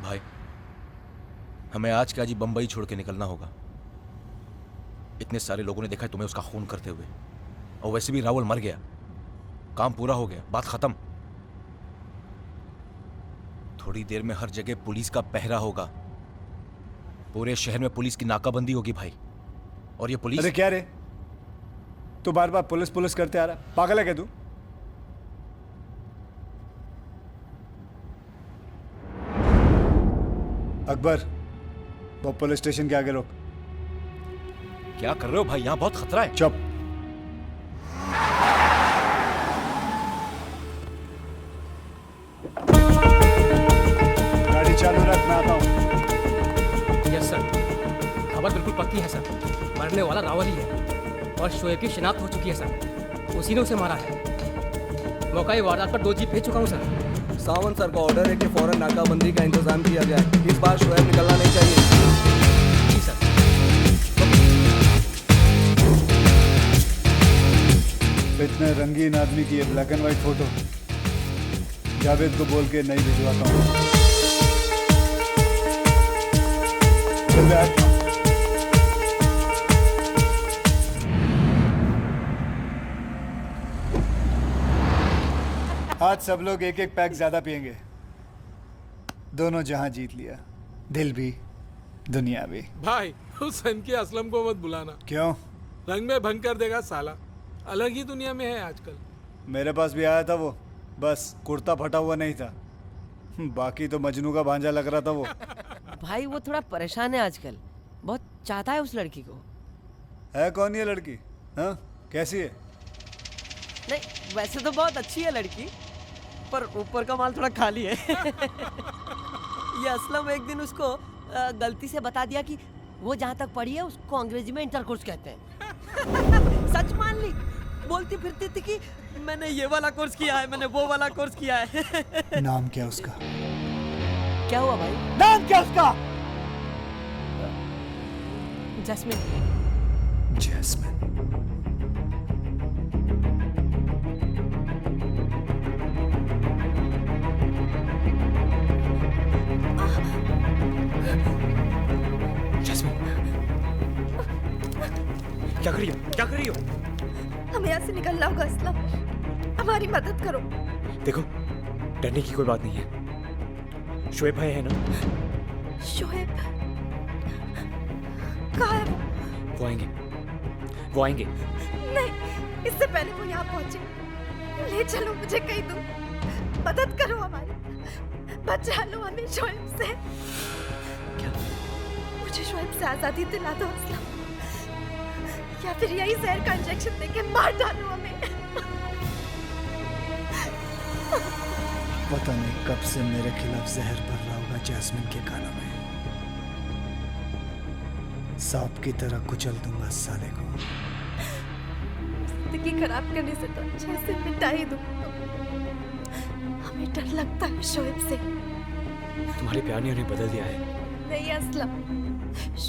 भाई, हमें आज के आज ही बंबई छोड़ के निकलना होगा। इतने सारे लोगों ने देखा है तुम्हें उसका खून करते हुए, और वैसे भी राहुल मर गया, काम पूरा हो गया, बात खत्म। थोड़ी देर में हर जगह पुलिस का पहरा होगा, पूरे शहर में पुलिस की नाकाबंदी होगी भाई। और ये पुलिस... अरे क्या रे, तू बार बार पुलिस पुलिस करते आ रहा, पागल है क्या तू? अकबर, वो पुलिस स्टेशन के आगे रोक। क्या कर रहे हो भाई, यहां बहुत खतरा है। चुप। गाड़ी चालू रख, मैं आता हूं। यस सर, खबर बिल्कुल पक्की है सर। मरने वाला रावल ही है और शोएब की शिनाख्त हो चुकी है सर। उसी ने उसे मारा है। मौका वारदात पर 2 जीप भेज चुका हूँ सर। सावंत सर का ऑर्डर है कि फौरन नाकाबंदी का इंतजाम किया जाए। इस बार शोएब निकलना नहीं चाहिए। जी सर। इतने रंगीन आदमी की ये black and white photo Javed को बोल के नहीं भिजवाता हूँ। चल बैठ। आज सब लोग एक एक पैक ज्यादा पिएंगे। दोनों जहां जीत लिया, दिल भी दुनिया भी। भाई हुसैन की असलम को मत बुलाना। क्यों? रंग में भंग कर देगा साला, अलग ही दुनिया में है आजकल। मेरे पास भी आया था वो, बस कुर्ता फटा हुआ नहीं था, बाकी तो मजनू का भांजा लग रहा था वो। भाई वो थोड़ा परेशान है आजकल, बहुत चाहता है उस लड़की को। है कौन ये लड़की? हाँ, कैसी है? नहीं, वैसे तो बहुत अच्छी है लड़की, पर ऊपर का माल थोड़ा खाली है। ये असलम एक दिन उसको गलती से बता दिया कि वो जहाँ तक पढ़ी है उसको अंग्रेजी में इंटरकोर्स कहते हैं। सच मान ली, बोलती फिरती थी कि मैंने ये वाला कोर्स किया है, मैंने वो वाला कोर्स किया है। नाम क्या उसका? क्या हुआ भाई? नाम क्या उसका? जैस्मिन। जैस्मिन। क्या कर रही हो, क्या कर रही हो? हमें यहाँ से निकलना होगा असलम, हमारी मदद करो। देखो, डरने की कोई बात नहीं है। शोएब भाई है ना? शोएब कहाँ है वो आएंगे, वो आएंगे। नहीं, इससे पहले वो यहाँ पहुंचे। ले चलो मुझे कहीं दूर, मदद करो हमारी, बचा लो हमें शोएब से। क्या? मुझे शोएब से आजादी दिला दो असलम, या फिर यही जहर का इंजेक्शन देके मार डालो हमें। पता नहीं कब से मेरे खिलाफ जहर भर रहा होगा जैस्मिन के कानों में। सांप की तरह कुचल दूंगा साले को। जिंदगी खराब करने से तो अच्छा इसे मिटा ही दूं। हमें डर लगता है शोएब से। तुम्हारे प्यार ने उन्हें बदल दिया है। नहीं असलम,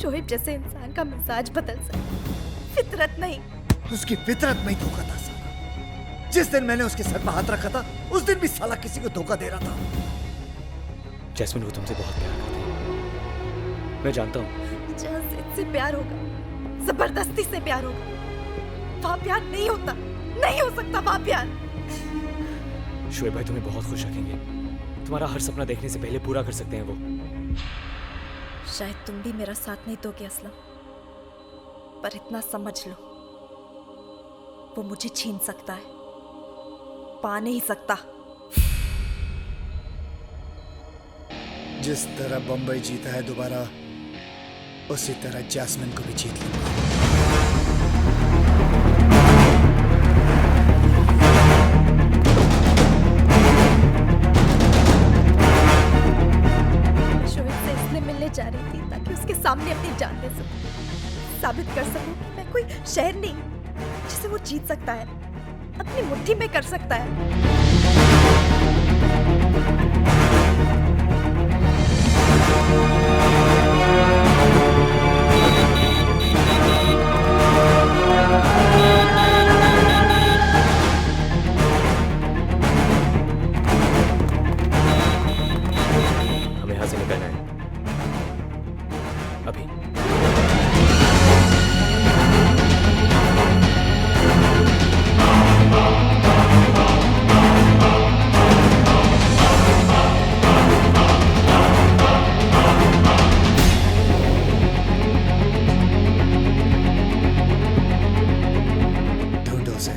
शोएब जैसे इंसान का मिजाज बदल सकता, फितरत नहीं। उसकी फितरत में ही धोखा था साला। जिस दिन मैंने उसके सर पर हाथ रखा था, उस दिन भी साला किसी को धोखा दे रहा था। जैस्मिन, वो तुमसे बहुत प्यार करती है, मैं जानता हूँ। जहाँ से प्यार होगा, जबरदस्ती से प्यार होगा, वहाँ प्यार नहीं होता, नहीं हो सकता वहाँ प्यार। शोएब भाई तुम्हें बहुत खुश रखेंगे, तुम्हारा हर सपना देखने से पहले पूरा कर सकते हैं वो। शायद तुम भी मेरा साथ नहीं दोगे असलम, पर इतना समझ लो, वो मुझे छीन सकता है, पा नहीं सकता। जिस तरह बंबई जीता है दोबारा, उसी तरह जैस्मिन को भी जीत लूंगा। शोएब से इसलिए मिलने जा रही थी ताकि उसके सामने अपनी जान दे सकूं, साबित कर सकूं कि मैं कोई शहर नहीं जिसे वो जीत सकता है, अपनी मुट्ठी में कर सकता है। हमें से निकलना है अभी। ढूंढो उसे।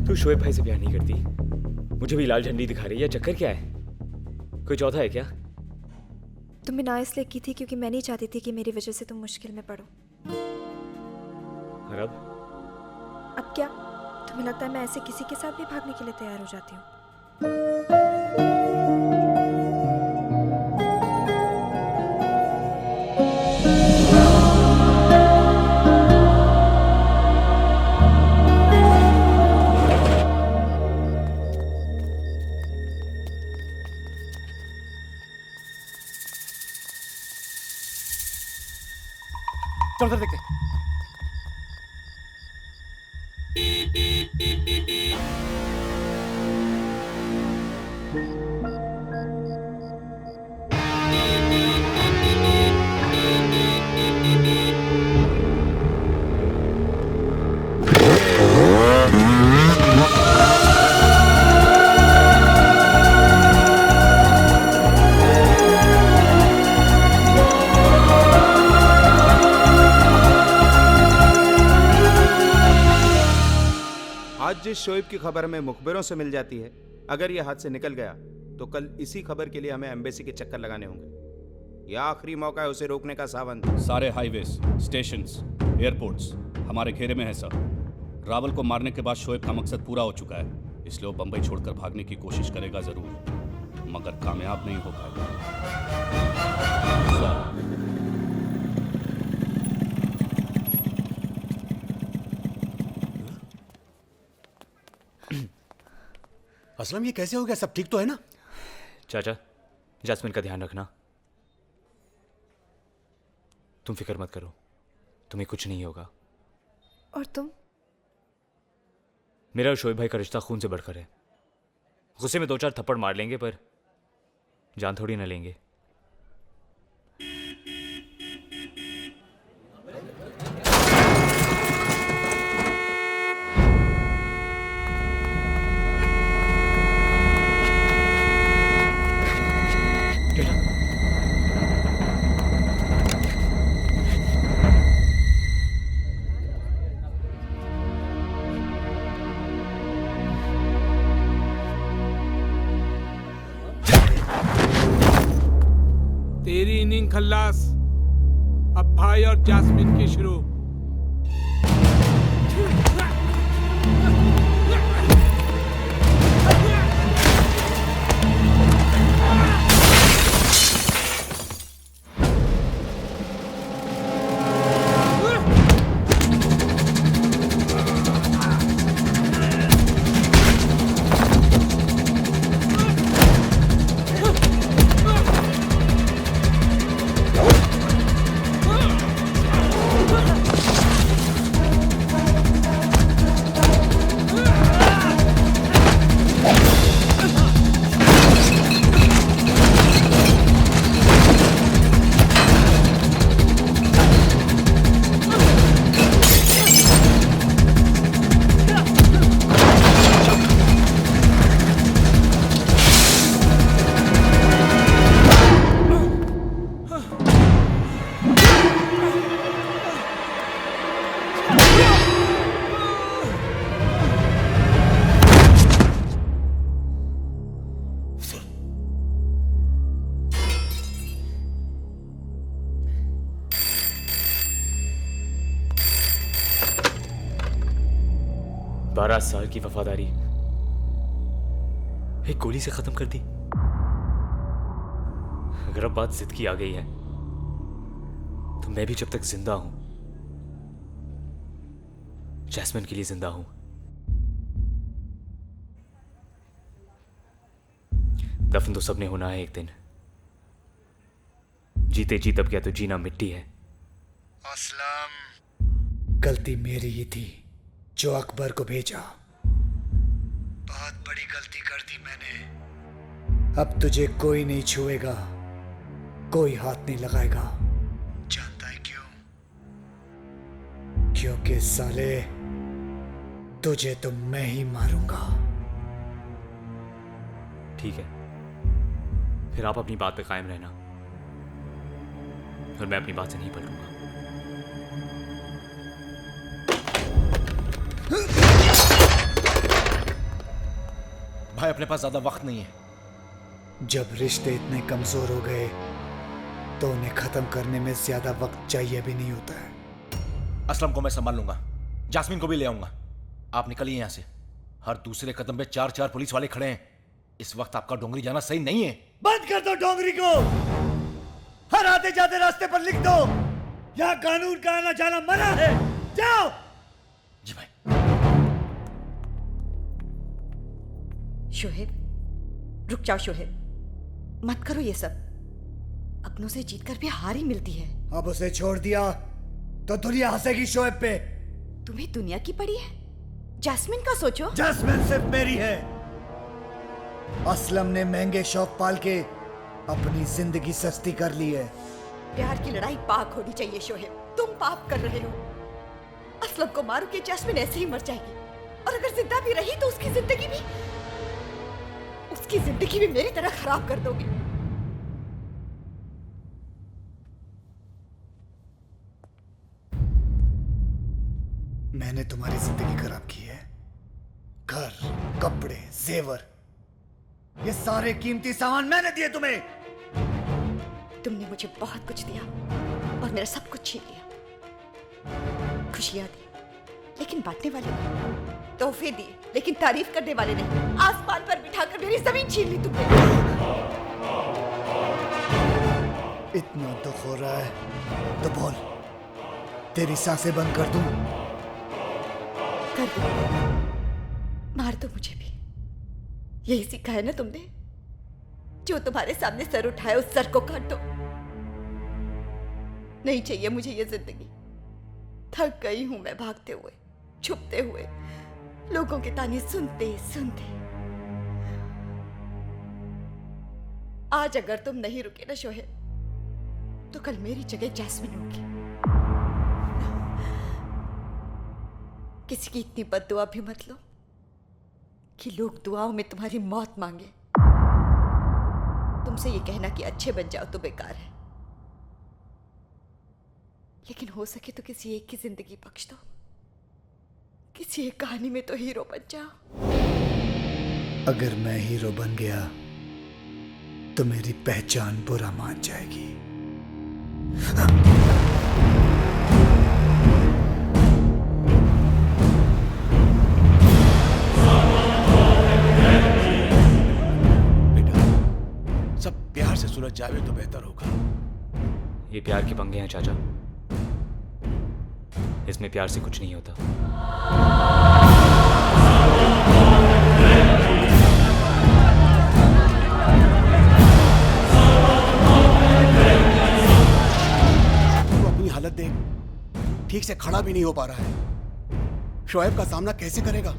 तू शोएब भाई से प्यार नहीं करती, मुझे भी लाल झंडी दिखा रही है। चक्कर क्या है? कोई चौथा है क्या? तुमने ना इसलिए की थी क्योंकि मैं नहीं चाहती थी कि मेरी वजह से तुम मुश्किल में पड़ो। और अब क्या तुम्हें लगता है मैं ऐसे किसी के साथ भी भागने के लिए तैयार हो जाती हूँ? चल उधर देखते। आज जिस शोएब की खबर हमें मुखबिरों से मिल जाती है, अगर ये हाथ से निकल गया तो कल इसी खबर के लिए हमें एम्बेसी के चक्कर लगाने होंगे। यह आखिरी मौका है उसे रोकने का सावंत। सारे हाईवेज, स्टेशंस, एयरपोर्ट्स हमारे घेरे में है सर। रावल को मारने के बाद शोएब का मकसद पूरा हो चुका है, इसलिए वो बंबई छोड़कर भागने की कोशिश करेगा जरूर, मगर कामयाब नहीं हो पाएगा। असलम ये कैसे हो गया? सब ठीक तो है ना? चाचा, जास्मिन का ध्यान रखना। तुम फिक्र मत करो, तुम्हें कुछ नहीं होगा। और तुम? मेरा और शोएब भाई का रिश्ता खून से बढ़कर है। गुस्से में 2-4 थप्पड़ मार लेंगे पर जान थोड़ी ना लेंगे। तेरी इनिंग खल्लास, अब भाई और जास्मिन की शुरू। 12 साल की वफादारी एक गोली से खत्म कर दी। अगर अब बात जिद की आ गई है तो मैं भी जब तक जिंदा हूं जैस्मिन के लिए जिंदा हूं। दफन तो सबने होना है एक दिन। जीते जी तब क्या तो जीना मिट्टी है। असलम, गलती मेरी ही थी जो अकबर को भेजा। बहुत बड़ी गलती कर दी मैंने। अब तुझे कोई नहीं छुएगा, कोई हाथ नहीं लगाएगा। जानता है क्यों? क्योंकि साले तुझे तो मैं ही मारूंगा। ठीक है, फिर आप अपनी बात पे कायम रहना और मैं अपनी बात से नहीं पलटूंगा। भाई अपने पास ज्यादा वक्त नहीं है। जब रिश्ते इतने कमजोर हो गए तो उन्हें खत्म करने में ज्यादा वक्त चाहिए भी नहीं होता है। असलम को मैं संभाल लूंगा, जास्मिन को भी ले आऊंगा। आप निकलिए यहां से। हर दूसरे कदम पे 4-4 पुलिस वाले खड़े हैं। इस वक्त आपका डोंगरी जाना सही नहीं है। बंद कर दो डोंगरी को। हर आते जाते रास्ते पर लिख दो, यहां कानून का आना जाना मना है। जाओ। जी भाई। शोहेब, रुक जाओ शोहेब, मत करो ये सब। अपनों से जीतकर भी हार ही मिलती है। अब उसे छोड़ दिया तो दुनिया हंसेगी शोएब पे। तुम्हें दुनिया की पड़ी है? जैस्मिन का सोचो। जैस्मिन सिर्फ मेरी है। असलम ने महंगे शौक पाल के अपनी जिंदगी सस्ती कर ली है। प्यार की लड़ाई पाक होनी चाहिए शोहेब, तुम पाप कर रहे हो। असलम को मारो कि जैस्मिन ऐसे ही मर जाएगी, और अगर जिंदा भी रही तो उसकी जिंदगी भी मेरी तरह खराब कर दोगे। मैंने तुम्हारी जिंदगी खराब की है। घर, कपड़े, जेवर, ये सारे कीमती सामान मैंने दिए तुम्हें। तुमने मुझे बहुत कुछ दिया और मेरा सब कुछ छीन लिया। खुशियां दी लेकिन बांटने वाले नहीं, तोहफे दिए लेकिन तारीफ करने वाले नहीं। आसमान पर बिठाकर मेरी जमीन छीन ली तुमने। इतना दुख हो रहा है तो बोल, तेरी सांसें बंद कर दूं? कर दो, मार दो मुझे भी। यही सीखा है ना तुमने? जो तुम्हारे सामने सर उठाए उस सर को काट दो। नहीं चाहिए मुझे ये जिंदगी। थक गई हूं मैं भागते हुए, छुपते हुए, लोगों के ताने सुनते सुनते। आज अगर तुम नहीं रुके ना शोहेब, तो कल मेरी जगह जैस्मिन होगी। किसी की इतनी बद्दुआ भी मत लो कि लोग दुआओं में तुम्हारी मौत मांगे। तुमसे ये कहना कि अच्छे बन जाओ तो बेकार है, लेकिन हो सके तो किसी एक की जिंदगी बख्श दो। किसी एक कहानी में तो हीरो बन जाओ। अगर मैं हीरो बन गया तो मेरी पहचान बुरा मान जाएगी। सब प्यार से सुलझ जावे तो बेहतर होगा। ये प्यार के पंगे हैं चाचा, इसमें प्यार से कुछ नहीं होता। तू अपनी हालत देख, ठीक से खड़ा भी नहीं हो पा रहा है। शोएब का सामना कैसे करेगा?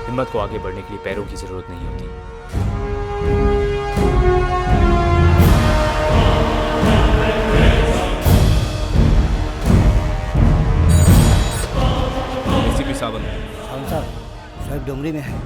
हिम्मत को आगे बढ़ने के लिए पैरों की जरूरत नहीं होती। एसीपी सावंत, साहब, शोएब डोंगरी में है।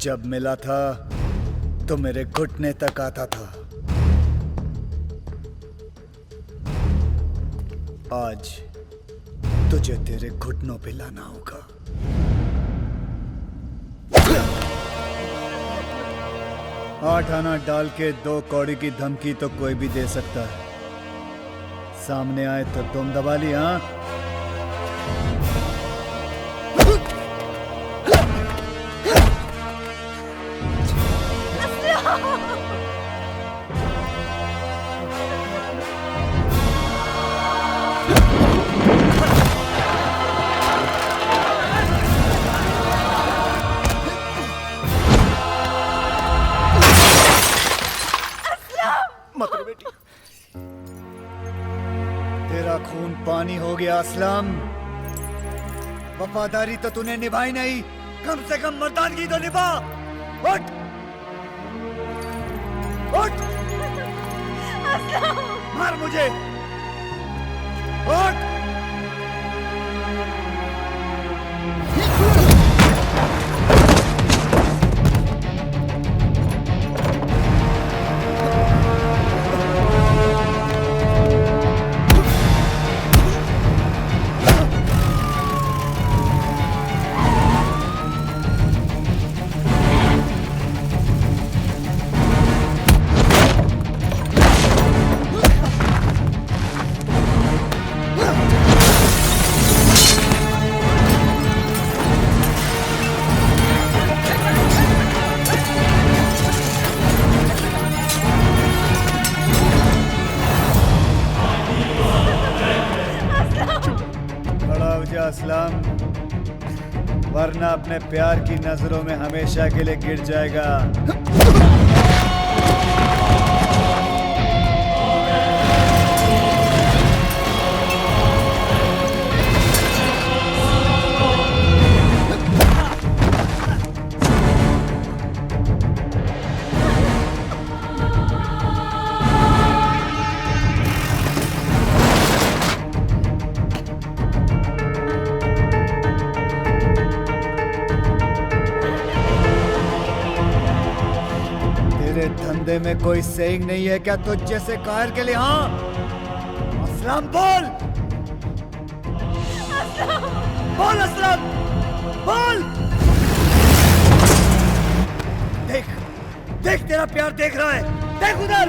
जब मिला था तो मेरे घुटने तक आता था। आज तुझे तेरे घुटनों पे लाना होगा। आठ आना डाल के 2 कौड़ी की धमकी तो कोई भी दे सकता है, सामने आए तो तुम दबा ली। हाँ, मत रो बेटी, तेरा खून पानी हो गया असलम। वफादारी तो तूने निभाई नहीं, कम से कम मर्दानगी तो निभा। उठ उठ, मार मुझे, उठ। असलम, वरना अपने प्यार की नजरों में हमेशा के लिए गिर जाएगा। धंधे में कोई सेइंग नहीं है क्या तुझ जैसे कायर के लिए? हाँ, असलम बोल, बोल असलम, बोल। देख देख, तेरा प्यार देख रहा है, देख उधर,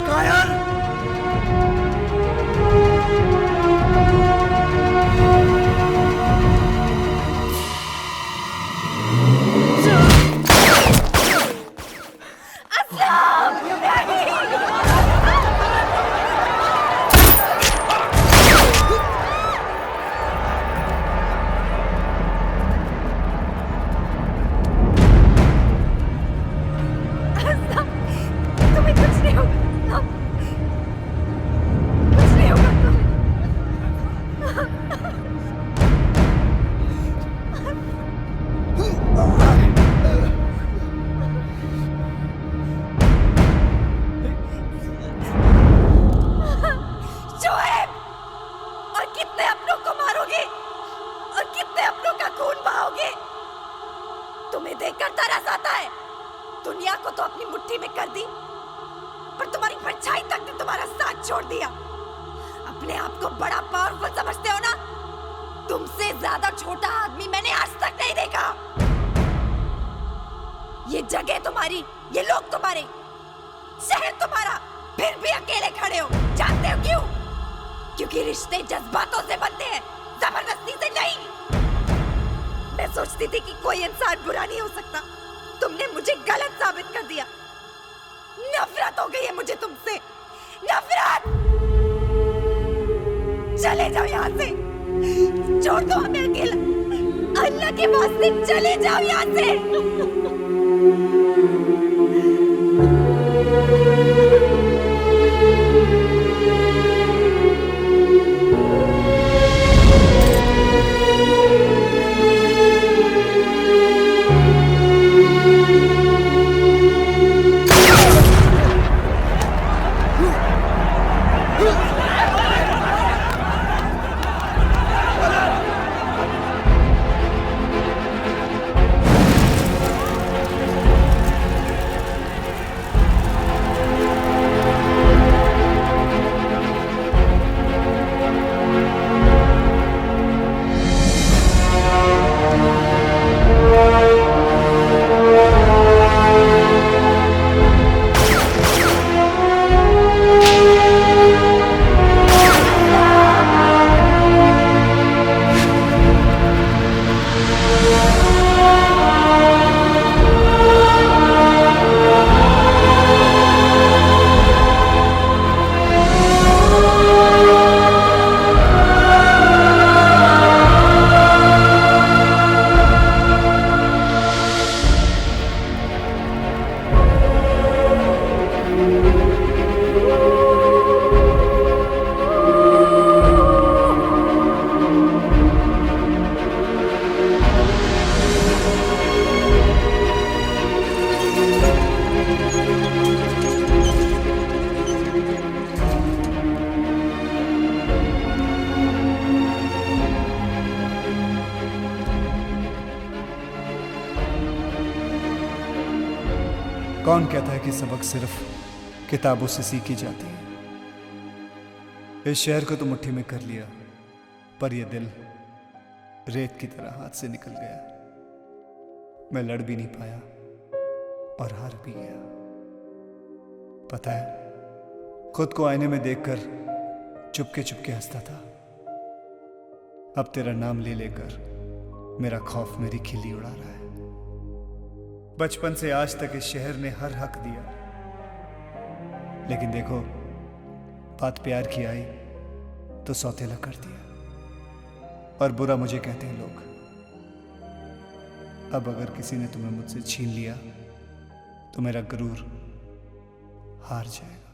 कायर। दुनिया को तो अपनी मुट्ठी में कर दी, पर तुम्हारी परछाई तक ने तुम्हारा साथ छोड़ दिया। अपने आप को बड़ा पावरफुल समझते हो ना? तुमसे ज्यादा छोटा आदमी मैंने आज तक नहीं देखा। ये जगह तुम्हारी, ये लोग तुम्हारे, शहर तुम्हारा, फिर भी अकेले खड़े हो। जानते हो क्यों? क्योंकि रिश्ते जज्बातों से बनते हैं, जबरदस्ती से नहीं। मैं सोचती थी कि कोई इंसान बुरा नहीं हो सकता, तुमने मुझे गलत साबित कर दिया। नफरत हो गई है मुझे तुमसे, नफरत। चले जाओ यहाँ से, छोड़ दो हमें अकेला। अल्लाह के वास्ते चले जाओ यहाँ से। कौन कहता है कि सबक सिर्फ किताबों से सीखी जाती है? इस शहर को तो मुट्ठी में कर लिया, पर यह दिल रेत की तरह हाथ से निकल गया। मैं लड़ भी नहीं पाया और हार भी गया। पता है, खुद को आईने में देखकर चुपके चुपके हंसता था। अब तेरा नाम ले लेकर मेरा खौफ मेरी खिल्ली उड़ा रहा है। बचपन से आज तक इस शहर ने हर हक दिया, लेकिन देखो, बात प्यार की आई तो सौतेला कर दिया, और बुरा मुझे कहते हैं लोग। अब अगर किसी ने तुम्हें मुझसे छीन लिया तो मेरा गुरूर हार जाएगा।